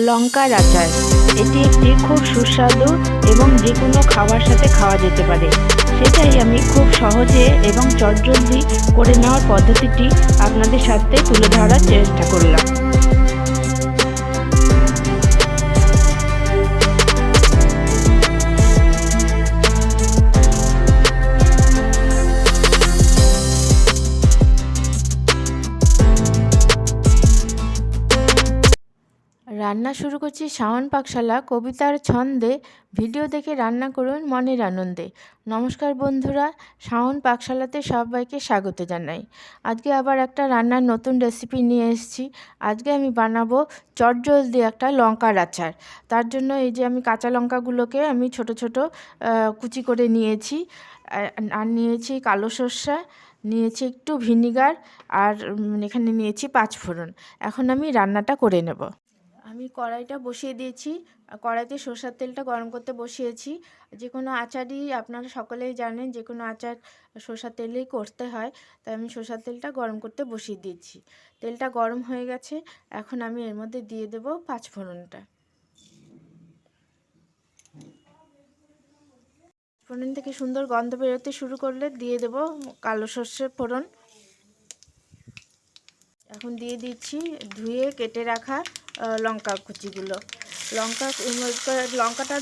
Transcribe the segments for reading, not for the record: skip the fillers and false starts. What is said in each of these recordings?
লঙ্কার আচার। এটি একটি খুব সুস্বাদু এবং যে কোনো খাবার সাথে খাওয়া যেতে পারে। সেটাই আমি খুব সহজে এবং চটজলদি করে নেওয়ার পদ্ধতিটি আপনাদের সাথে তুলে ধরার চেষ্টা করলাম। রান্না শুরু করছি শাওন পাকশালা কবিতার ছন্দে। ভিডিও দেখে রান্না করুন মনের আনন্দে। নমস্কার বন্ধুরা, শাওন পাকশালাতে সবাইকে স্বাগত জানাই। আজকে আবার একটা রান্নার নতুন রেসিপি নিয়ে এসেছি। আজকে আমি বানাবো চটজলদি একটা লঙ্কার আচার। তার জন্য এই যে আমি কাঁচা লঙ্কাগুলোকে আমি ছোট ছোট কুচি করে নিয়েছি। আর নিয়েছি কালো সর্ষে, নিয়েছি একটু ভিনিগার, আর এখানে নিয়েছি পাঁচফোড়ন। এখন আমি রান্নাটা করে নেব। আমি কড়াইটা বসিয়ে দিয়েছি। কড়াইতে সরষের তেলটা গরম করতে বসিয়েছি। যে কোনো আচারই আপনারা সকলেই জানেন, যে কোনো আচার সরষের তেলেই করতে হয়। তাই আমি সরষের তেলটা গরম করতে বসিয়ে দিয়েছি। তেলটা গরম হয়ে গেছে। এখন আমি এর মধ্যে দিয়ে দেব পাঁচফোড়নটা। ফোড়ন থেকে সুন্দর গন্ধ বেরোতে শুরু করলে দিয়ে দেব কালো সর্ষের ফোড়ন। এখন দিয়ে দিচ্ছি ধুয়ে কেটে রাখা লঙ্কা কুচিগুলো। লঙ্কাটা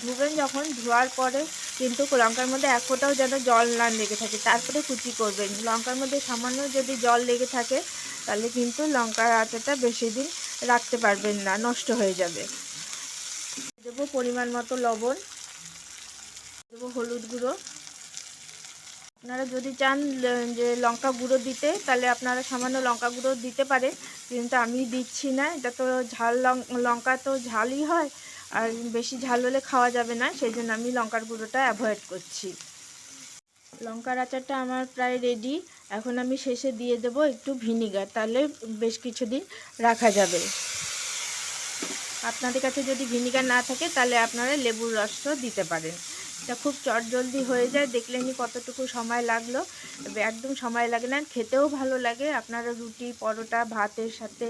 ধুবেন যখন, ধোয়ার পরে কিন্তু লঙ্কার মধ্যে এক ফোঁটাও যেন জল না লেগে থাকে, তারপরে কুচি করবেন। লঙ্কার মধ্যে সামান্য যদি জল লেগে থাকে তাহলে কিন্তু লঙ্কার আচারটা বেশি দিন রাখতে পারবেন না, নষ্ট হয়ে যাবে। দেবো পরিমাণ মতো লবণ, দেবো হলুদ গুঁড়ো। আপনারা যদি চান যে লঙ্কা গুঁড়ো দিতে, তাহলে আপনারা সামান্য লঙ্কা গুঁড়ো দিতে পারেন, কিন্তু আমি দিচ্ছি না। এটা তো ঝাল লঙ্কা তো ঝালই হয়, আর বেশি ঝাল হলে খাওয়া যাবে না, সেই জন্য আমি লঙ্কার গুঁড়োটা অ্যাভয়েড করছি। লঙ্কার আচারটা আমার প্রায় রেডি। এখন আমি শেষে দিয়ে দেব একটু ভিনিগার, তাহলে বেশ কিছুদিন রাখা যাবে। আপনাদের কাছে যদি ভিনিগার না থাকে তাহলে আপনারা লেবুর রসও দিতে পারেন। এটা খুব চটজলদি হয়ে যায়। দেখলেনই কতটুকু সময় লাগলো। একদম সময় লাগে না, খেতেও ভালো লাগে। আপনারা রুটি, পরোটা, ভাতের সাথে,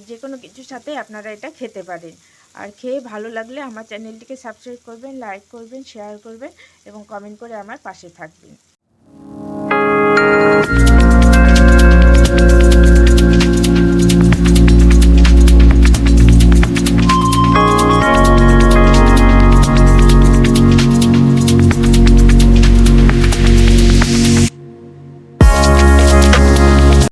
যে কোনো কিছুর সাথে আপনারা এটা খেতে পারেন। আর খেয়ে ভালো লাগলে আমার চ্যানেলটিকে সাবস্ক্রাইব করবেন, লাইক করবেন, শেয়ার করবেন এবং কমেন্ট করে আমার পাশে থাকবেন।